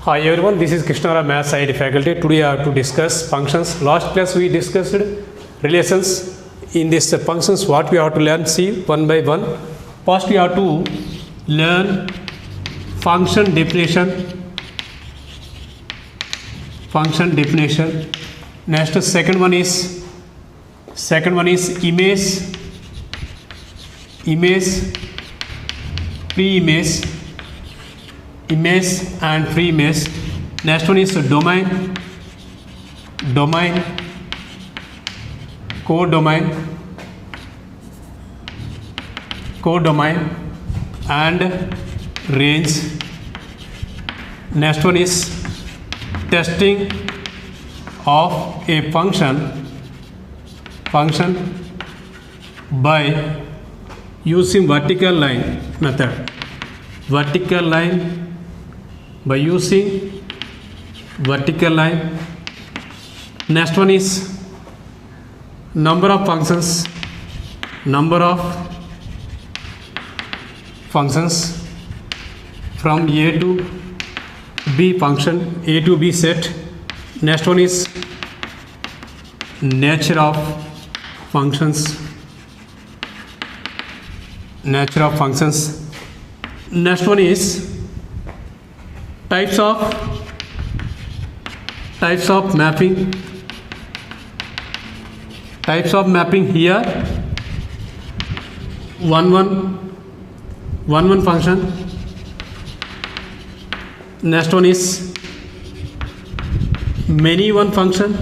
Hi everyone, this is Krishnara Maths IIT faculty. Today I have to discuss functions. Last class we discussed relations. In this functions, what we have to learn, see one by one. First we have to learn function definition. Function definition. Next second one is image, pre-image, image and pre-image. Next one is domain, codomain and range. Next one is testing of a function by using vertical line method. By using vertical line. Next one is number of functions from A to B function, A to B set. Next one is nature of functions. Next one is types of mapping. Here one function. Next one is many one function.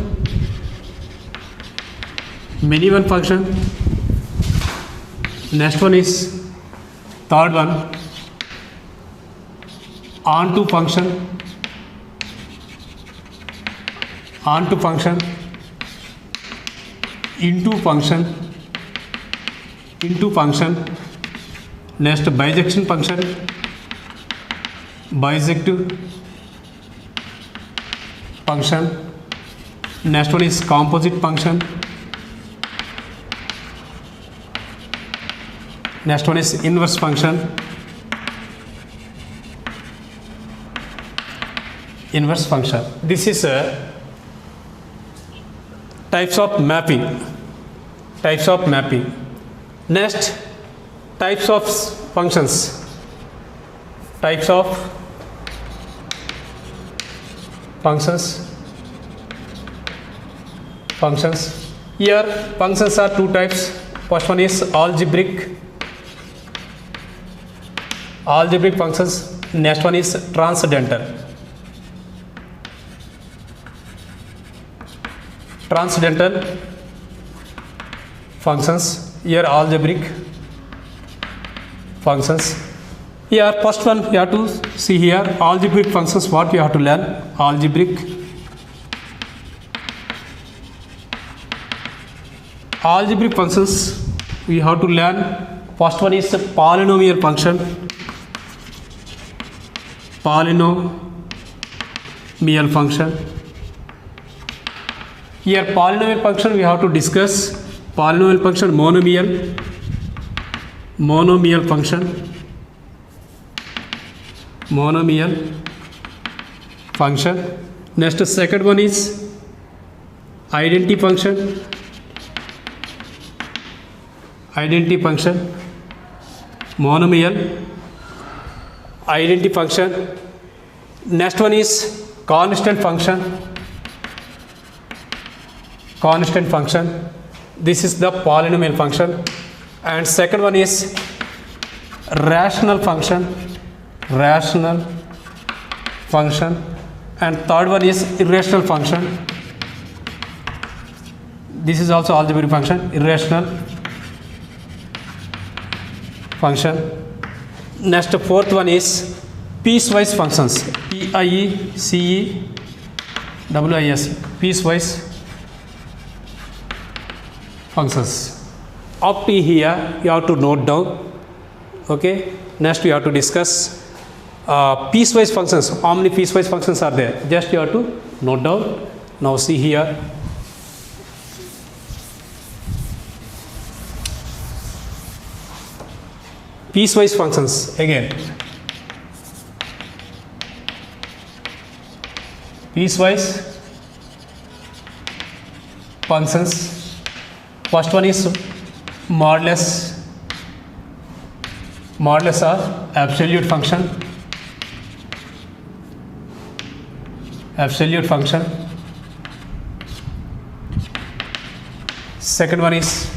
Next one is third one, onto function, into function. Next bijection function, bisective function. Next one is composite function. Next one is inverse function. This is types of mapping. Next, types of functions. Here functions are two types. First one is algebraic functions. Next one is transcendental functions. Here algebraic functions. Here first one you have to see here algebraic functions. What you have to learn? Algebraic functions we have to learn. First one is polynomial function. Here polynomial function we have to discuss. Polynomial function, monomial function. Next second one is identity function. Monomial identity function. Next one is constant function. This is the polynomial function. And second one is rational function. And third one is irrational function. This is also algebraic function, irrational function. Next fourth one is piecewise functions. PIECEWIS, piecewise functions. Up to here you have to note down. Okay. Next we have to discuss piecewise functions. How many piecewise functions are there? Just you have to note down. Now see here. Piecewise functions again. piecewise functions. First one is modulus or absolute function. Second one is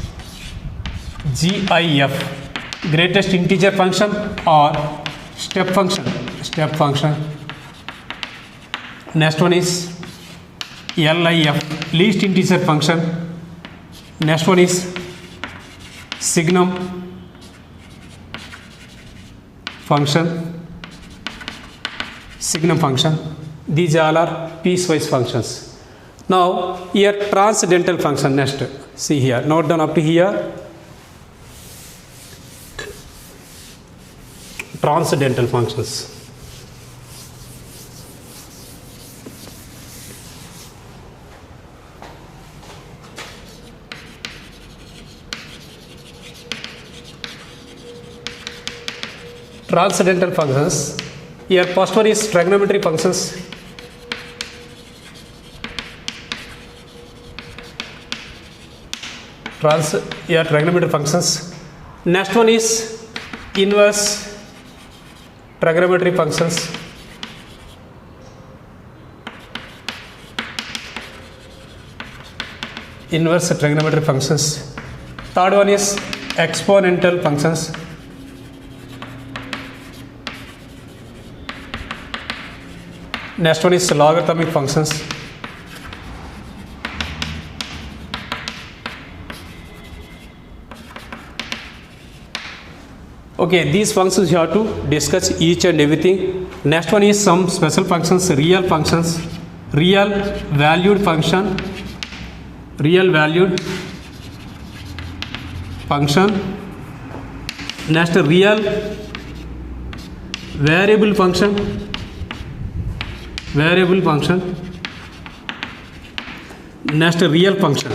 GIF, greatest integer function or step function. Next one is LIF, least integer function. Next one is signum function. These all are piecewise functions. Now here transcendental function. Next, see here, note down up to here. Transcendental functions. Transcendental functions. Here first one is trigonometry functions. Trigonometry functions. Next one is inverse trigonometry functions. Third one is exponential functions. Next one is logarithmic functions. Okay, these functions you have to discuss each and everything. Next one is some special functions, real functions, real valued function. Next, real variable function. Next, real function.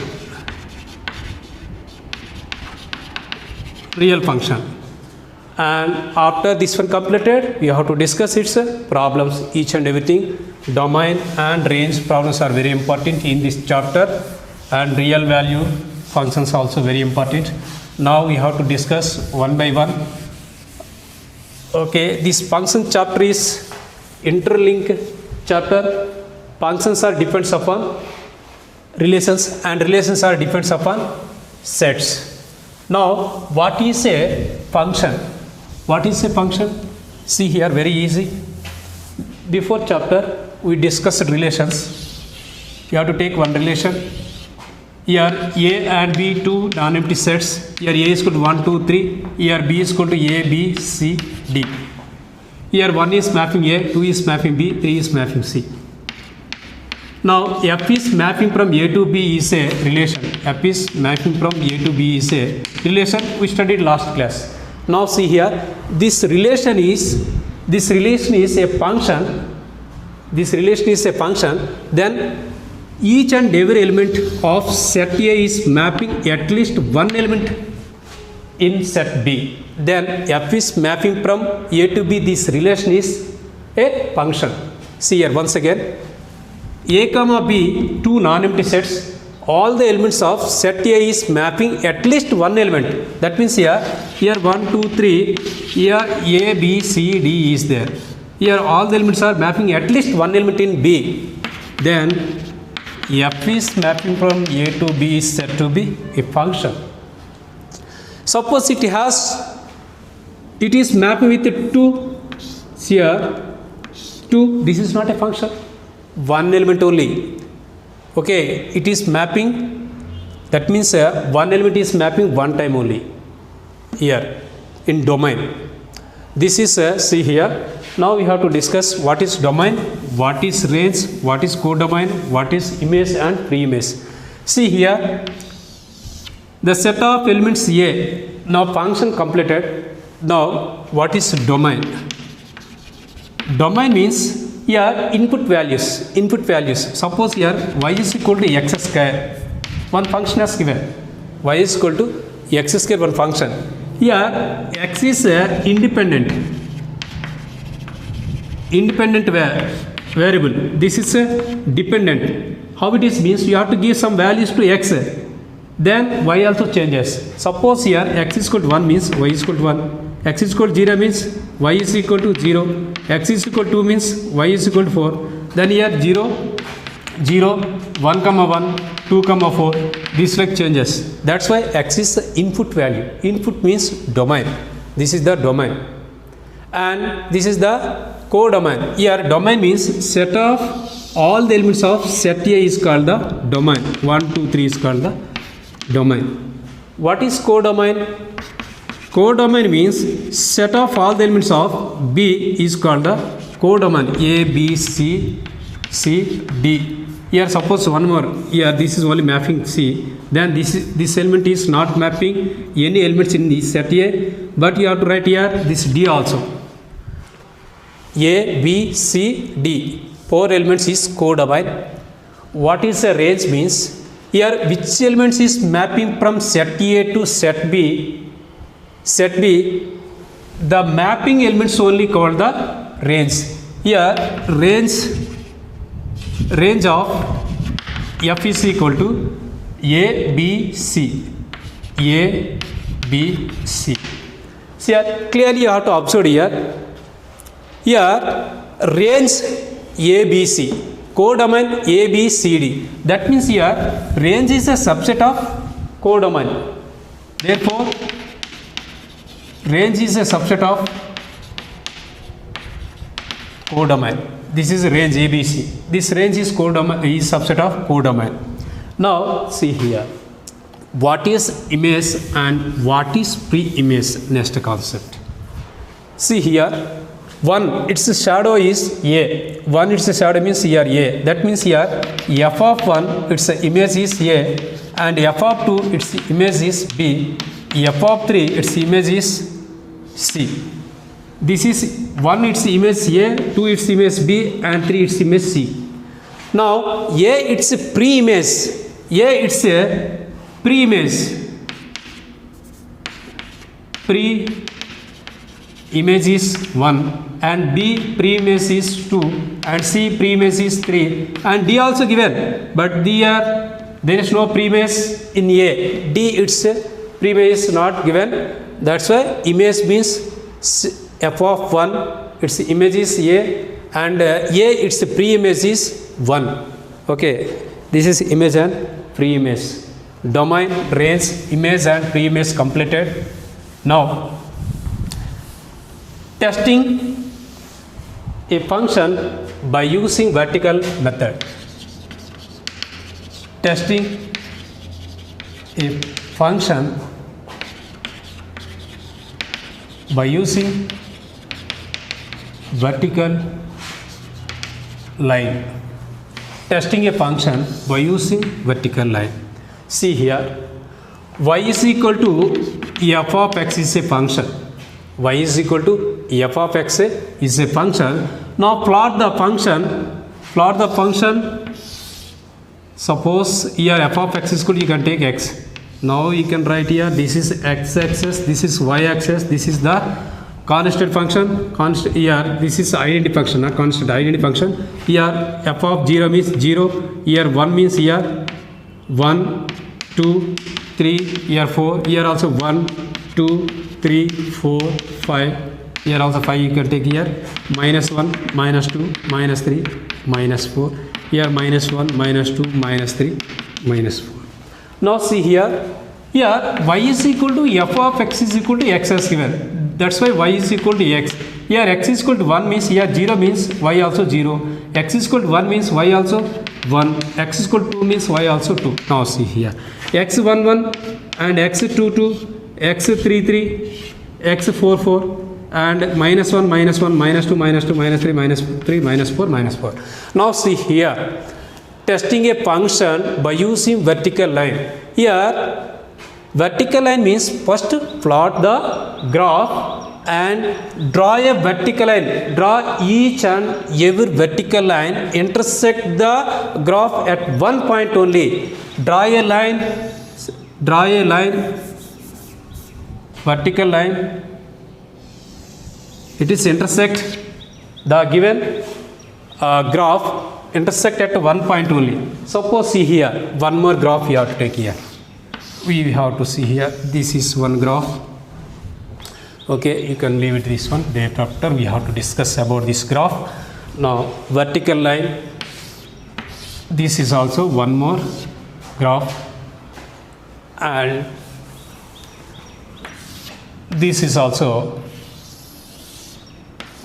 And after this one completed, we have to discuss its problems, each and everything. Domain and range problems are very important in this chapter, and real value functions also very important. Now we have to discuss one by one. Okay, this function chapter is interlinked chapter. Functions are depends upon relations, and relations are depends upon sets. Now, what is a function? See here, very easy. Before chapter, we discussed relations. You have to take one relation. Here A and B, two non-empty sets. Here A is equal to 1, 2, 3. Here B is equal to A, B, C, D. Here 1 is mapping A, 2 is mapping B, 3 is mapping C. Now F is mapping from A to B is a relation. We studied last class. Now see here, this relation is a function. Then each and every element of set A is mapping at least one element in set B. Then F is mapping from A to B. This relation is a function. See here once again, A comma B, two non-empty sets. All the elements of set A is mapping at least one element. That means here 1, 2, 3. Here A, B, C, D is there. Here all the elements are mapping at least one element in B. Then F is mapping from A to B is said to be a function. Suppose it is mapping with 2 here. 2, this is not a function. One element only. Okay, it is mapping. That means one element is mapping one time only. Here in domain. This is see here. Now we have to discuss what is domain, what is range, what is codomain, what is image and pre-image. See here, the set of elements A. Now function completed. Now what is domain? Domain means here input values. Suppose here y is equal to x square. One function is given. Y is equal to x square, one function. Here x is independent. Where variable. This is a dependent. How it is means you have to give some values to x, then y also changes. Suppose here x is equal to 1 means y is equal to 1, x is equal to 0 means y is equal to 0, x is equal to 2 means y is equal to 4. Then here 0 0 1 comma 1 2 comma 4, this like changes. That's why x is the input value. Input means domain. This is the domain, and this is the codomain. Here domain means set of all the elements of set A is called the domain. 1 2 3 is called the domain. What is codomain? Codomain means set of all the elements of B is called the codomain. A B C D. Here suppose one more, here this is only mapping C, then this element is not mapping any elements in this set A, but you have to write here this D also. A B C D, 4 elements is codomain. What is the range means, here which elements is mapping from set A to set B, the mapping elements only called the range. Here range of f is equal to A B C. See here clearly you have to observe here range A B C, codomain A B C D. That means here range is a subset of codomain. Therefore range is a subset of codomain. This is range ABC. This range is codomain, is subset of codomain. Now see here, what is image and what is pre-image? Next concept. See here, 1 its shadow is A. 1 its shadow means here A. That means here f of 1 its image is A, and f of 2 its image is B. F of 3 its image is C. This is 1 its image A, 2 its image B, and 3 its image C. Now A its pre-image. A its a pre-image. Pre-image is 1, and B pre-image is 2, and C pre-image is 3, and D also given, but there is no pre-image in A. D its pre-image is not given. That's why image means f of 1 its image is A, and A its pre-image is 1. Okay, this is image and pre-image. Domain, range, image and pre-image completed. Now testing a function by using vertical method. Testing a function by using vertical line. Testing a function by using vertical line. See here, y is equal to f of x is a function. Y is equal to f of x is a function. Now plot the function. Suppose here f of x is equal to, you can take x. Now you can write here, this is x axis, this is y axis, this is the constant function. Constant here, this is identity function, not constant, identity function. Here f of 0 means 0. Here 1 means here 1 2 3. Here 4. Here also 1 2 3 4 5. Here also 5 you can take here. Minus 1 minus 2 minus 3 minus 4. Here minus 1 minus 2 minus 3 minus 4. Now see here y is equal to f of x is equal to x as given. That's why y is equal to x. Here x is equal to 1 means here 0 means y also 0. X is equal to 1 means y also 1. X is equal to 2 means y also 2. Now see here, x 1 1 and x 2 2, x 3 3, x 4 4, and minus 1 minus 1 minus 2 minus 2 minus 3 minus 3 minus 4 minus 4. Now see here, testing a function by using vertical line. Here vertical line means first plot the graph and draw a vertical line. Draw each and every vertical line, intersect the graph at one point only. Draw a line, vertical line. It is intersect the given graph intersect at one point only. Suppose see here, one more graph we have to take here. We have to see here, this is one graph. Okay, you can leave it this one. Thereafter we have to discuss about this graph. Now vertical line, this is also one more graph, and this is also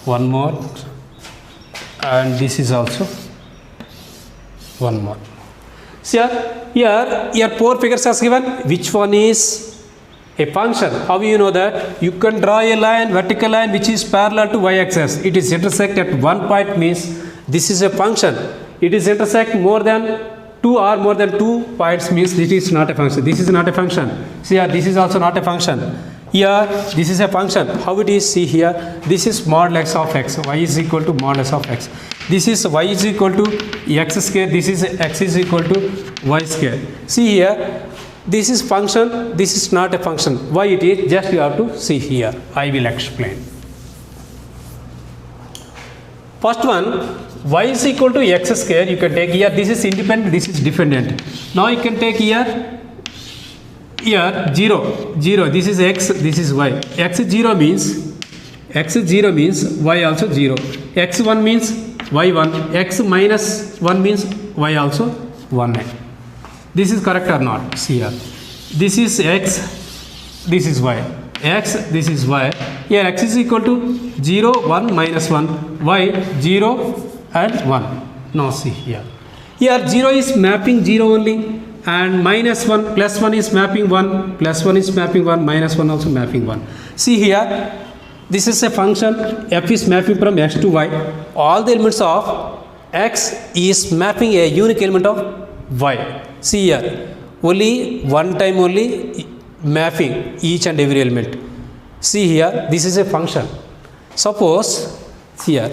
one more, and this is also one more. See here 4 figures are given. Which one is a function? How you know that? You can draw a line, vertical line, which is parallel to y-axis. It is intersect at one point, means this is a function. It is intersect more than 2 or more than 2 points, means it is not a function. This is not a function. See here, this is also not a function. Here, this is a function. How it is? See here, this is modulus of x. Y is equal to modulus of x. This is y is equal to x square. This is x is equal to y square. See here, this is function. This is not a function. Why it is? Just you have to see here. I will explain. First one, y is equal to x square. You can take here. This is independent. This is dependent. Now you can take here 0. This is x, this is y. x0 means y also 0. x1 means y1. x minus 1 means y also 1. This is correct or not? See here, this is x, this is y. X, this is y. Here x is equal to 0, 1, minus 1. Y 0 and 1. Now see here, 0 is mapping 0 only, and minus 1 plus 1 is mapping 1, plus 1 is mapping 1, minus 1 also mapping 1. See here, this is a function. F is mapping from x to y. All the elements of x is mapping a unique element of y. See here, only one time only mapping each and every element. See here, this is a function. Suppose here,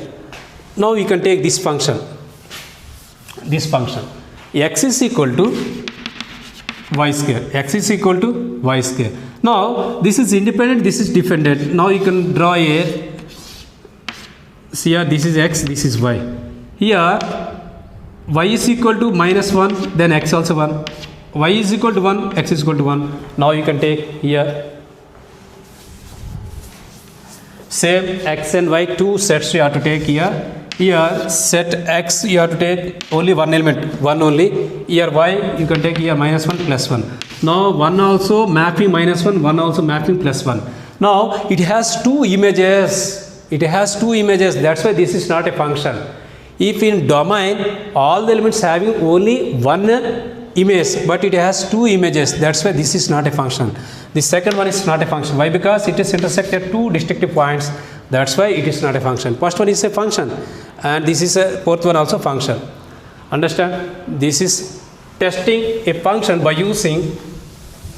now we can take this function. X is equal to y square. X is equal to y square. Now this is independent, this is dependent. Now you can draw a, see here, this is x, this is y. Here y is equal to minus 1, then x also 1. Y is equal to 1, x is equal to 1. Now you can take here same x and y, 2 sets you have to take here. Here set x you have to take only one element, one only. Here y you can take here minus 1 plus 1. Now 1 also mapping minus 1, 1 also mapping plus 1. Now it has 2 images. That's why this is not a function. If in domain all the elements having only one image, but it has 2 images, that's why this is not a function. The second one is not a function. Why? Because it is intersected 2 distinctive points. That's why it is not a function. First one is a function, and this is a fourth one also function. Understand? This is testing a function by using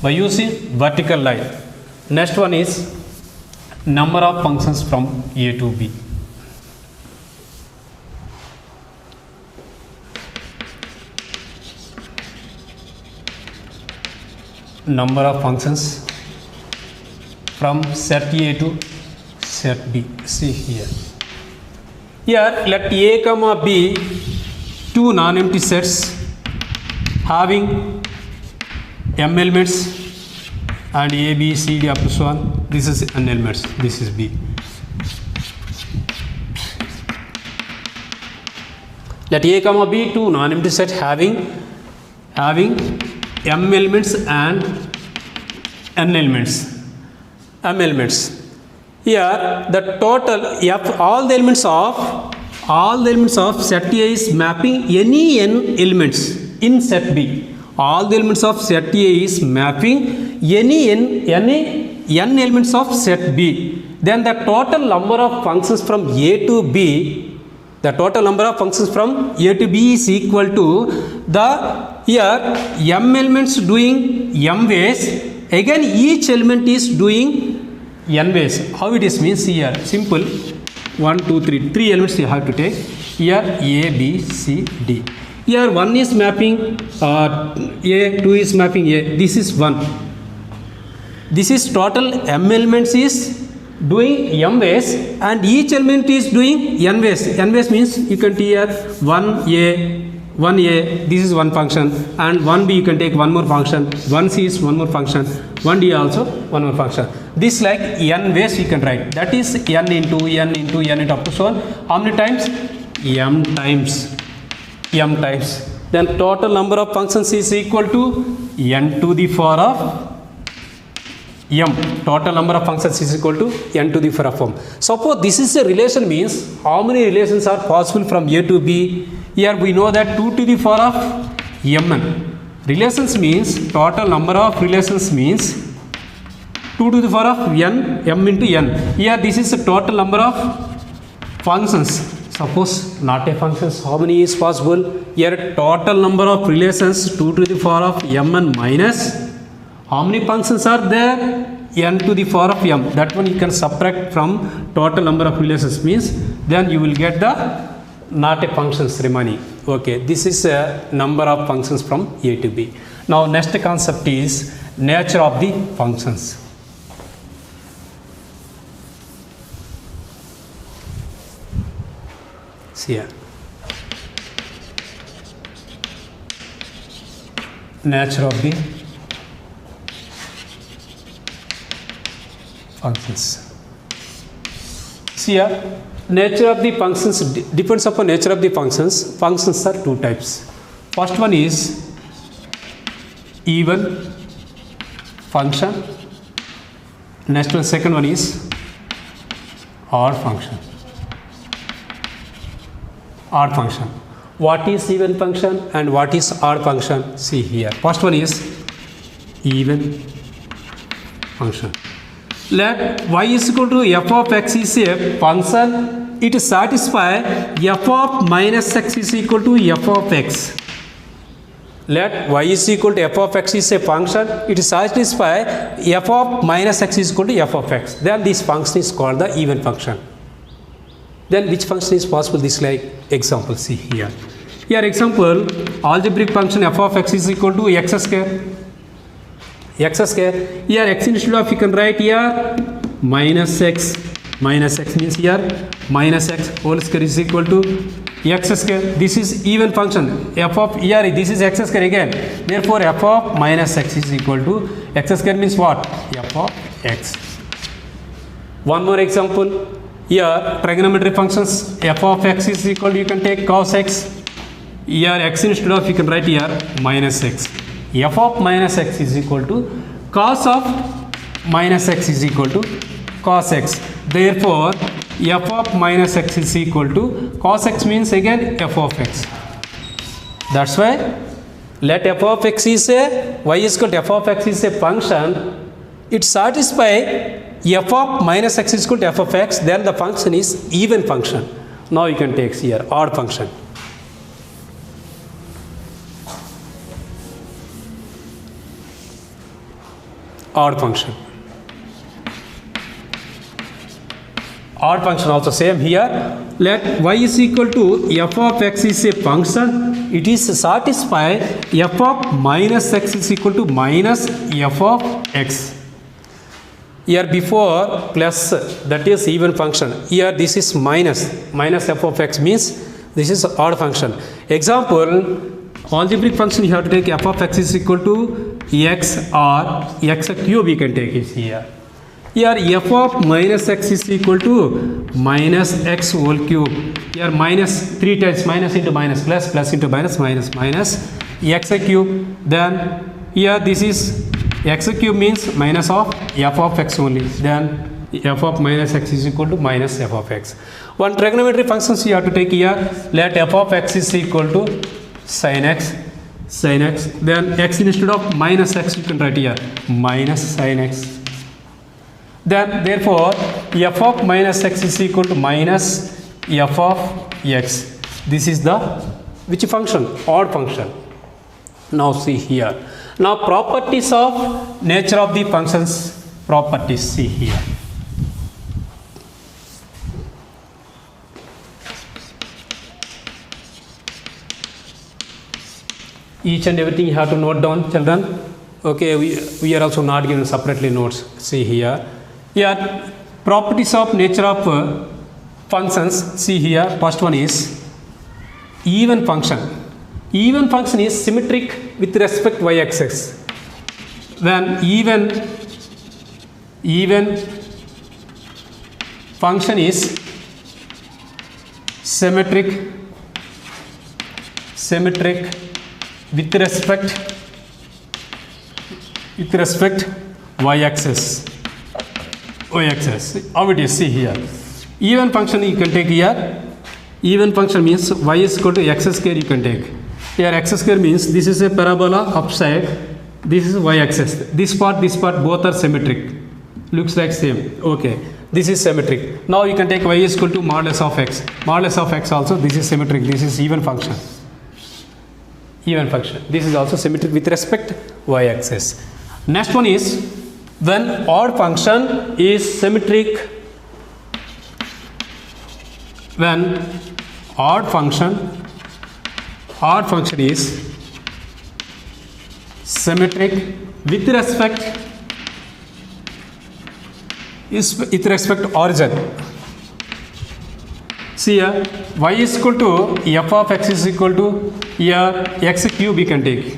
vertical line. Next one is number of functions from A to B. Number of functions from set A to set B. See here. Here let A comma B 2 non-empty sets having m elements and A, B, C, D up to so on. This is n elements. This is B. Let A comma B 2 non-empty set having m elements and n elements. M elements. Here the total f all the elements of set A is mapping any n elements in set B. All the elements of set A is mapping any n elements of set B. Then the total number of functions from A to B. The total number of functions from A to B is equal to the here m elements doing m ways. Again each element is doing n ways. How it is means here simple 1 2 3 elements you have to take. Here A B C D. Here 1 is mapping A, 2 is mapping A. This is 1. This is total m elements is doing m ways and each element is doing n ways. N ways means you can take here 1a, this is one function, and 1b you can take one more function, 1c is one more function, 1d also one more function. This like n ways you can write. That is n into n into n into up to so on. How many times? m times. Then total number of functions is equal to n to the power of m. Total number of functions is equal to n to the power of m. Suppose this is a relation, means how many relations are possible from a to b? Here we know that 2 to the power of mn. Relations means total number of relations means 2 to the power of n, m into n. Here this is the total number of functions. Suppose not a functions, how many is possible? Here total number of relations 2 to the power of mn minus how many functions are there? N to the power of m. That one you can subtract from total number of relations, means then you will get the not a functions remaining. Okay, this is a number of functions from a to b. Now next concept is nature of the functions. See here. Nature of the functions. See here, nature of the functions depends upon nature of the functions. Functions are two types. First one is even function. Next one, second one is odd function. Odd function. What is even function and what is odd function? See here. First one is even function. Let y is equal to f of x is a function. It satisfies f of minus x is equal to f of x. Let y is equal to f of x is a function. It satisfies f of minus x is equal to f of x. Then this function is called the even function. Then which function is possible? This like example. See here. Here example, algebraic function f of x is equal to x square. X square. Here x instead of you can write here minus x. Minus x means here minus x whole square is equal to x square. This is even function. F of here this is x square again. Therefore f of minus x is equal to x square means what? F of x. One more example. Here trigonometric functions f of x is equal to you can take cos x. Here x instead of you can write here minus x. F of minus x is equal to cos of minus x is equal to cos x. Therefore f of minus x is equal to cos x means again f of x. That's why let f of x is a y is equal to f of x is a function. It satisfies f of minus x is equal to f of x. Then the function is even function. Now you can take here odd function. Odd function. Odd function also same here. Let y is equal to f of x is a function. It is satisfy f of minus x is equal to minus f of x. Here before plus, that is even function. Here this is minus f of x means this is odd function. Example, algebraic function you have to take f of x is equal to x or x cube you can take it here. Here f of minus x is equal to minus x whole cube. Here minus 3 times minus into minus plus, plus into minus, minus, minus x cube. Then here this is x cube means minus of f of x only. Then f of minus x is equal to minus f of x. One trigonometry functions you have to take here. Let f of x is equal to sin x. Then x instead of minus x you can write here minus sin x. Then therefore f of minus x is equal to minus f of x. This is the which function? Odd function. Now see here. Now properties of nature of the functions. Properties, see here. Each and everything you have to note down, children. Okay, we are also not given separately notes. See here. Here properties of nature of functions. See here, first one is even function. Even function is symmetric with respect y-axis. When even function is symmetric with respect y-axis. How it is? See here, even function you can take here. Even function means y is equal to x square. You can take here x square means this is a parabola upside, this is y-axis. This part both are symmetric, looks like same. Okay, this is symmetric. Now you can take y is equal to modulus of x. Modulus of x also, this is symmetric. This is even function. This is also symmetric with respect y-axis. Next one is when odd function is symmetric. When odd function is symmetric with respect origin. See here, y is equal to f of x is equal to here x cube. You can take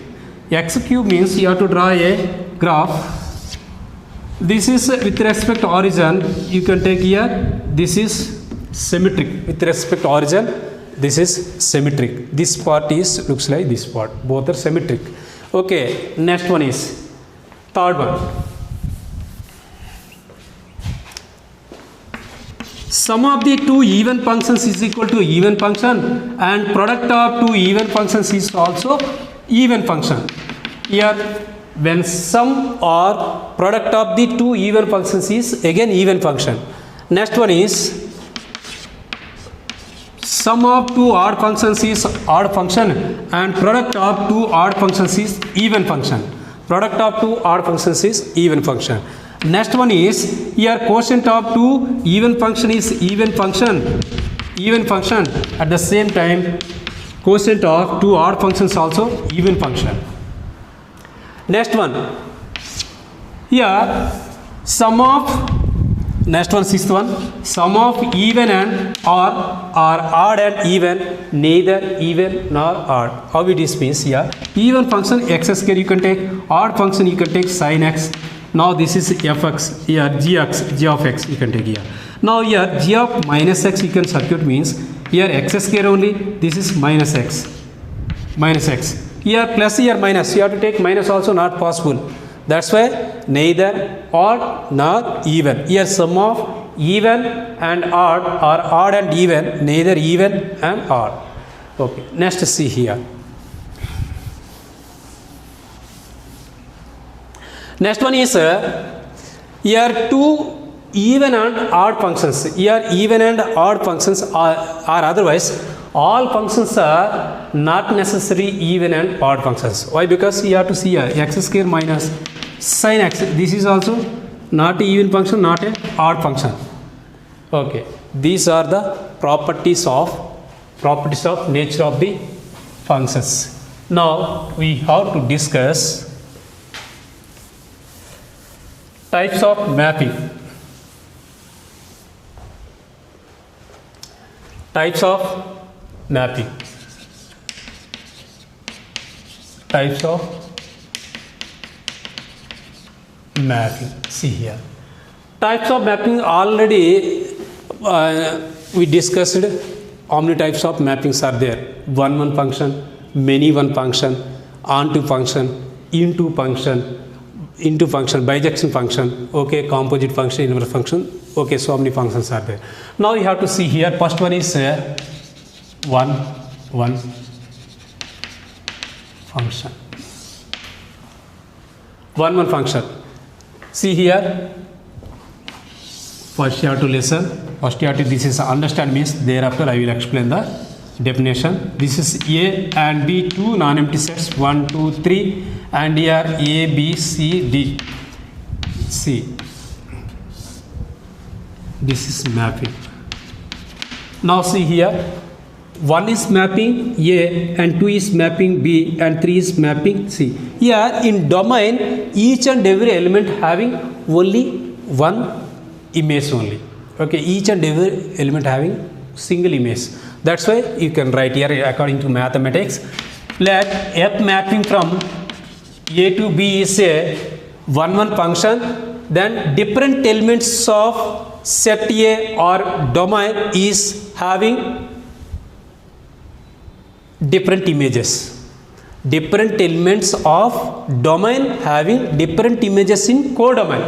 x cube means you have to draw a graph. This is with respect origin. You can take here, this is symmetric with respect origin. This is symmetric. This part is looks like this part. Both are symmetric. Okay, next one is third one. Sum of the two even functions is equal to even function, and product of two even functions is also even function. Here, when sum or product of the two even functions is again even function. Next one is sum of two odd functions is odd function, and product of two odd functions is even function. Product of two odd functions is even function. Next one is here quotient of two even function is even function. At the same time, quotient of two odd functions also even function. Next one, here sum of, next one, sixth one, sum of even and or odd and even, neither even nor odd. How it is means here, even function x square you can take, odd function you can take sin x. Now this is fx, here g of x you can take here. Now here g of minus x you can substitute means here x square only, this is minus x. Here plus, here minus, you have to take minus also, not possible. That's why neither odd nor even. Here sum of even and odd or odd and even, neither even and odd. Okay, next see here. Next one is here two even and odd functions. Here even and odd functions are otherwise all functions are not necessary even and odd functions. Why? Because you have to see here x square minus sin x. This is also not an even function, not an odd function. Okay, these are the properties of nature of the functions. Now we have to discuss types of mapping. Types of mapping. See here. Types of mapping already we discussed how many types of mappings are there. One function, many one function, onto function, into function, bijection function, okay, composite function, inverse function, okay, so many functions are there. Now you have to see here, first one is one function. One function. See here, first you have to listen, this is understand means, thereafter I will explain the definition. This is A and B, two non-empty sets, 1, 2, 3, and here A, B, C, D. See, this is mapping. Now see here, 1 is mapping A and 2 is mapping B and 3 is mapping C. Here in domain, each and every element having only one image only. Okay, each and every element having single image. That's why you can write here according to mathematics. Let f mapping from a to b is a 1 function, then different elements of set A or domain is having different images. Different elements of domain having different images in codomain.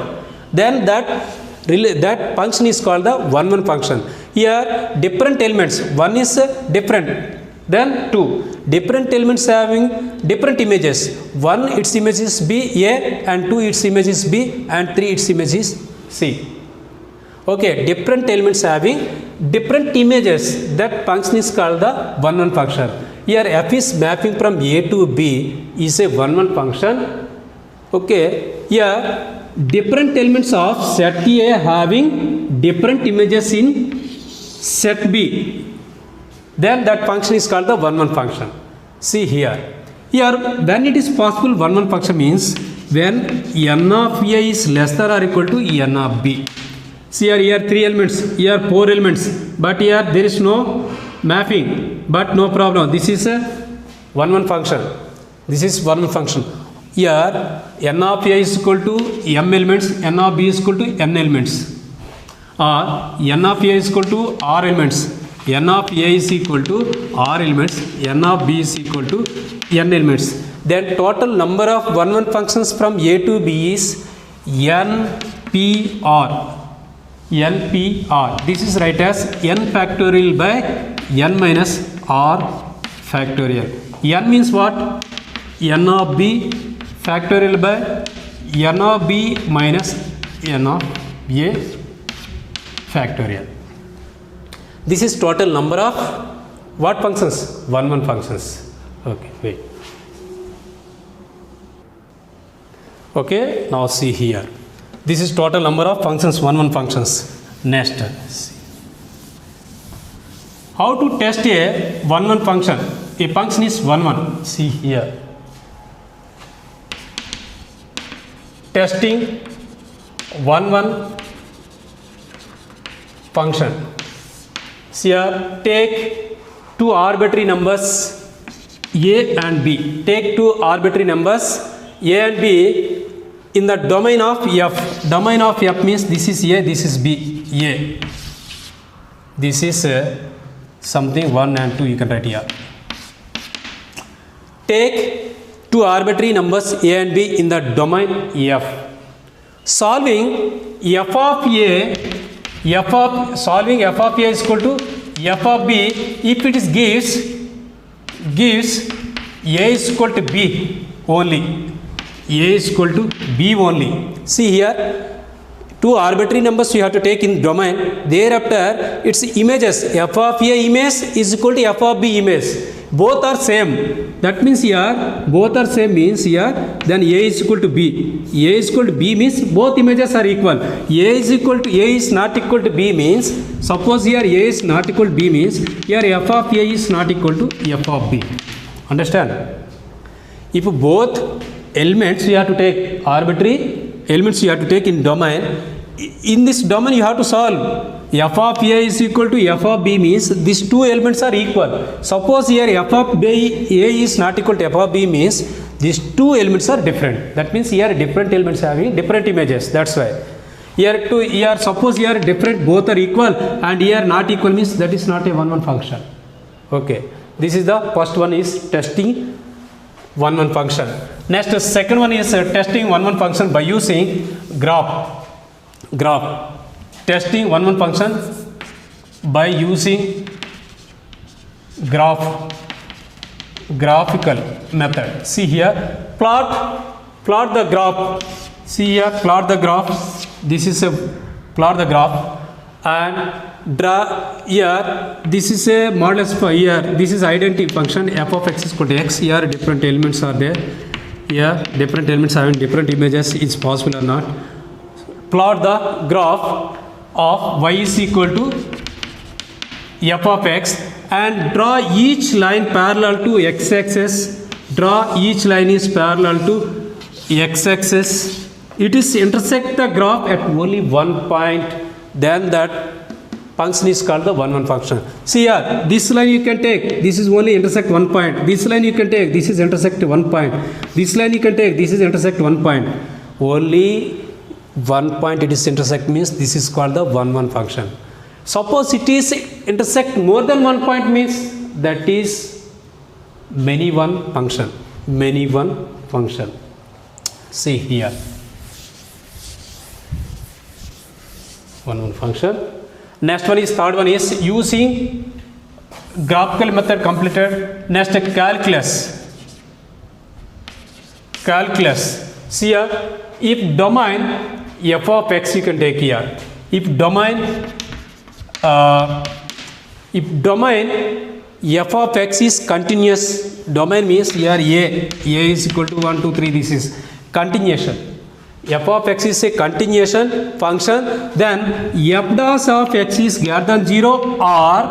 Then that function is called the 1 function. Here different elements, one is different, then two different elements having different images. One its image is B A, and two its image is B, and three its image is C. Okay, different elements having different images. That function is called the 1 function. Here f is mapping from A to B is a 1 function. Okay, here different elements of set A having different images in set B, then that function is called the 1 function. See here. Here when it is possible 1 function means when n of A is less than or equal to n of B. See here 3 elements, here 4 elements, but here there is no mapping, but no problem. This is a 1 function. This is 1 function. Here n of A is equal to m elements, n of B is equal to n elements, or n of A is equal to r elements. N of A is equal to r elements, n of B is equal to n elements. Then total number of 1 functions from A to B is NPR. NPR. This is write as n factorial by n minus r factorial. N means what? N of B factorial by n of B minus n of A factorial. This is total number of what functions? 1 functions. Okay, wait. Okay, now see here. This is total number of functions, 1 functions. Next, see. How to test a 1 function? A function is 1. See here. Testing 1 function. See here, take two arbitrary numbers A and B. Take two arbitrary numbers A and B in the domain of F. Domain of F means this is A, this is B. A. This is something 1 and 2 you can write here. Take two arbitrary numbers A and B in the domain F. Solving F of A, solving f of A is equal to f of B if it is gives A is equal to B only. A is equal to B only. See here, two arbitrary numbers you have to take in domain. Thereafter its images, f of A image is equal to f of B image. Both are same. That means here both are same means here then A is equal to B. A is equal to B means both images are equal. A is not equal to B means, suppose here A is not equal to B means here f of A is not equal to f of B. Understand? If both elements you have to take arbitrary elements you have to take in domain, in this domain you have to solve. F of A is equal to f of B means these two elements are equal. Suppose here f of A is not equal to f of B means these two elements are different. That means here different elements having different images. That's why here suppose here different both are equal and here not equal means that is not a 1 function. Okay, this is the first one is testing 1 function. Next, second one is testing 1 function by using graph. Testing 1 function by using graphical method. See here, plot the graph. See here, plot the graph. This is a plot the graph and draw here. This is a modulus for here. This is identity function f of x is equal to x. Here different elements are there. Here different elements having different images. It's possible or not. Plot the graph of y is equal to f of x and draw each line parallel to x-axis. Draw each line is parallel to x-axis. It is intersect the graph at only one point then that function is called the 1 1 function. See here, this line you can take, this is only intersect one point. This line you can take, this is intersect one point. This line you can take, this is intersect one point. Only one point it is intersect means this is called the 1 1 function. Suppose it is intersect more than one point means that is many one function. Many one function. See here. 1 1 function. Next one is, third one is using graphical method completed. Next, calculus. Calculus. See here, if domain f of x you can take here. If domain f of x is continuous, domain means here a is equal to 1 2 3, this is continuation. F of x is a continuation function, then f dash of x is greater than 0 or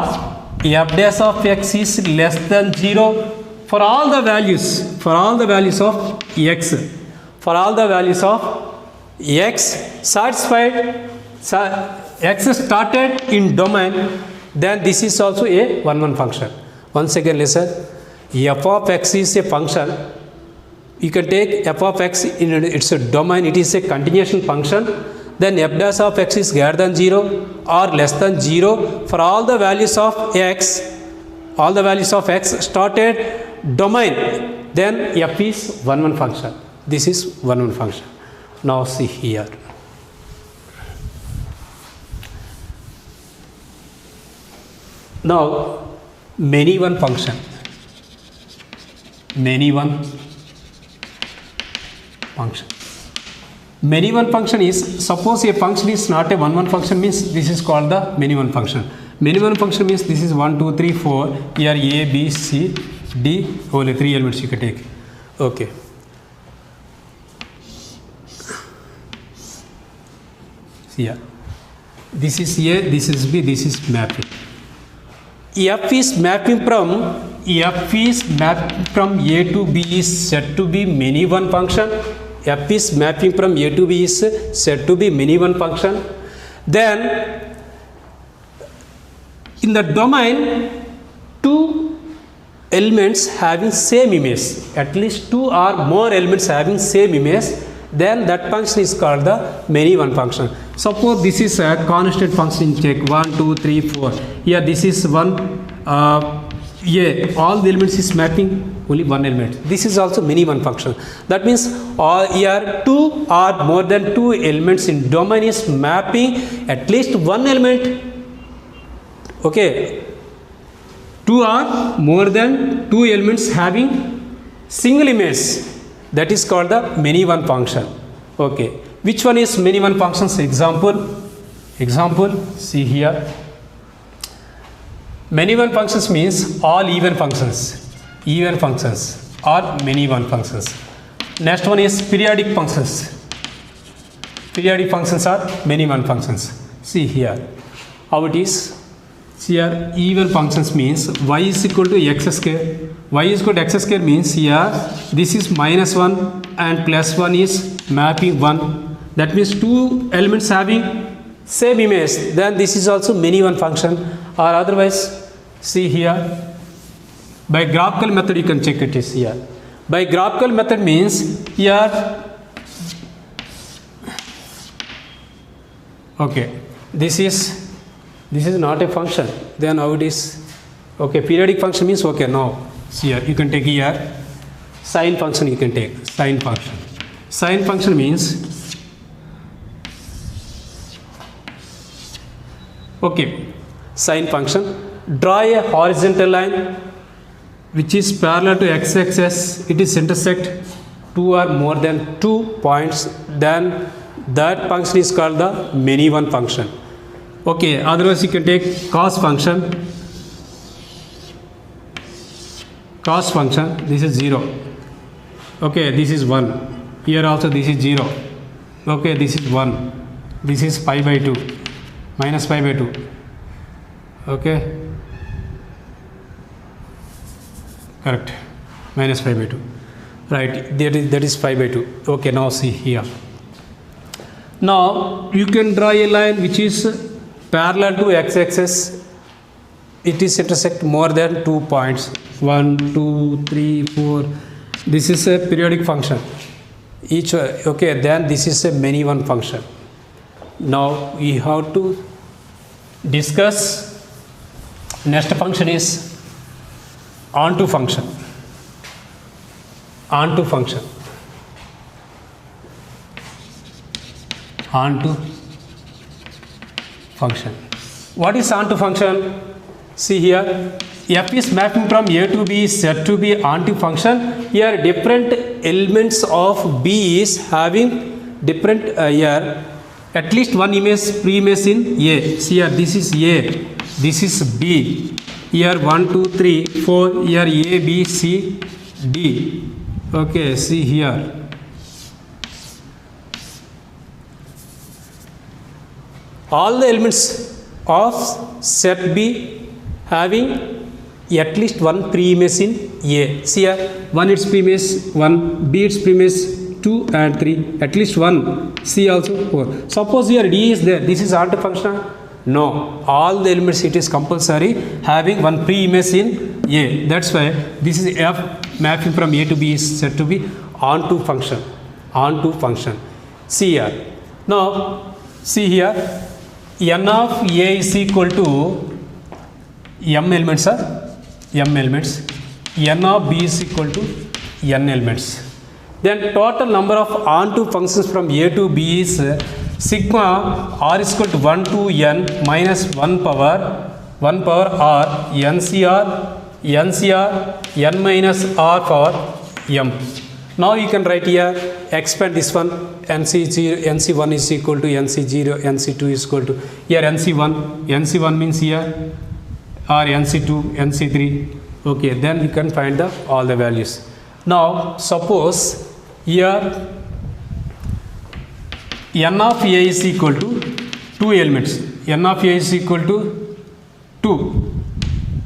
f dash of x is less than 0 for all the values of x. For all the values of x satisfied, x started in domain, then this is also a 1 1 function. Once again listen, f of x is a function. You can take f of x in its domain, it is a continuation function, then f dash of x is greater than 0 or less than 0 for all the values of x, started domain, then f is 1 1 function. This is 1 1 function. Now see here. Now many one function. Many one function. Many one function is, suppose a function is not a 1 1 function means this is called the many one function. Many one function means this is 1 2 3 4, here a b c d, only 3 elements you can take. Okay. See here, this is a, this is b, this is mapping. F is mapping from a to b is said to be many one function. F is mapping from a to b is said to be many one function. Then in the domain, two elements having same image, at least two or more elements having same image, then that function is called the many one function. Suppose this is a constant function, check 1 2 3 4. Here this is one all the elements is mapping only one element. This is also many one function. That means here two or more than two elements in domain is mapping at least one element. Okay, two or more than two elements having single image, that is called the many one function. Okay, which one is many one functions? Example, see here. Many one functions means all even functions or many one functions. Next one is periodic functions. Periodic functions are many one functions. See here how it is. See here, even functions means y is equal to x square. Y is equal to x square means here this is minus 1 and plus 1 is mapping 1. That means two elements having same image, then this is also many one function. Or otherwise, see here, by graphical method you can check it is here. By graphical method means here, okay, this is not a function, then how it is? Okay, periodic function means, okay, now see here, you can take here sine function, you can take sine function. Sine function means, okay, sine function, draw a horizontal line which is parallel to x-axis, it is intersect two or more than 2 points, then that function is called the many one function. Okay, otherwise you can take cos function. Cos function, this is 0. Okay, this is 1. Here also this is 0. Okay, this is 1. This is pi by 2, minus pi by 2. Okay, correct, minus pi by 2. Right, that is pi by 2. Okay, now see here. Now you can draw a line which is parallel to x-axis, it is intersect more than 2 points, 1 2 3 4. This is a periodic function, each okay. Then this is a many one function. Now we have to discuss next function is onto function. Onto function. Onto function. What is onto function? See here, f is mapping from A to B is said to be onto function. Here different elements of B is having different here at least one image pre-image in A. See here, this is A, this is B. Here 1 2 3 4, here A B C D. Okay, see here. All the elements of set B having at least one pre-image in A. See here, one its pre-image 1, B its pre-image 2 and 3, at least one, C also 4. Suppose here D is there, this is onto function? No, all the elements it is compulsory having one pre-image in A. That's why this is F mapping from A to B is said to be onto function. Onto function. See here. Now, see here, n of A is equal to m elements are m elements, n of B is equal to n elements. Then total number of onto functions from A to B is sigma r is equal to 1 to n minus 1 power r ncr n minus r power m. Now you can write here, expand this one, nc1 is equal to nc0, nc2 is equal to, here nc1 means here, or nc2, nc3. Okay, then you can find all the values. Now suppose here n of A is equal to 2 elements, n of A is equal to 2,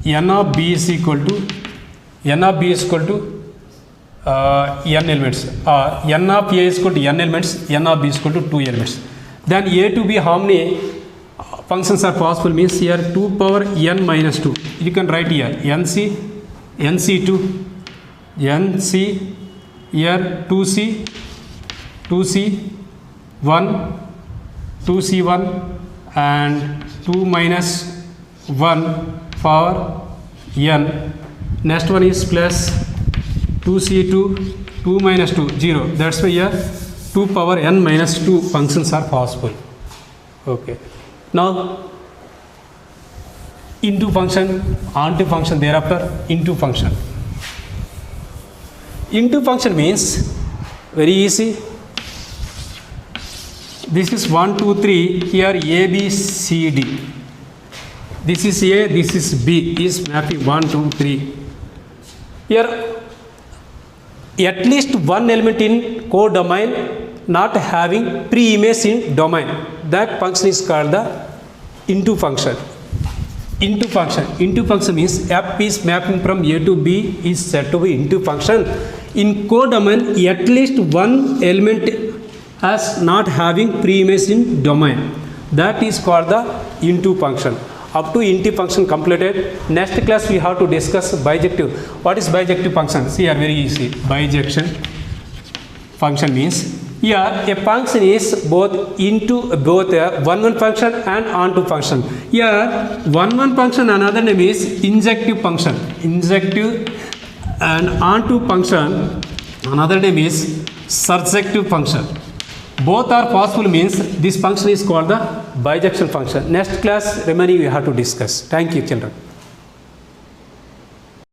n of B is equal to n elements, n of A is equal to n elements, n of B is equal to 2 elements. Then A to B how many functions are possible means here 2 power n minus 2. You can write here nc, nc2, nc, here 2c, 2c1, 2c1 and 2 minus 1 power n. Next one is plus 2c2, 2 minus 2, 0. That's why here 2 power n minus 2 functions are possible. Okay. Now into function, onto function, thereafter into function. Into function means very easy. This is 1 2 3, here A B C D. This is A, this is B, is mapping 1 2 3. Here at least one element in codomain not having pre-image in domain, that function is called the into function. Into function. Into function means f is mapping from A to B is said to be into function. In codomain, at least one element as not having pre-image in domain, that is called the into function. Up to into function completed. Next class we have to discuss bijective. What is bijective function? See here, very easy. Bijection function means here a function is both into both one function and onto function. Here one function, another name is injective function. Injective and onto function, another name is surjective function. Both are possible means this function is called the bijection function. Next class remaining we have to discuss. Thank you children.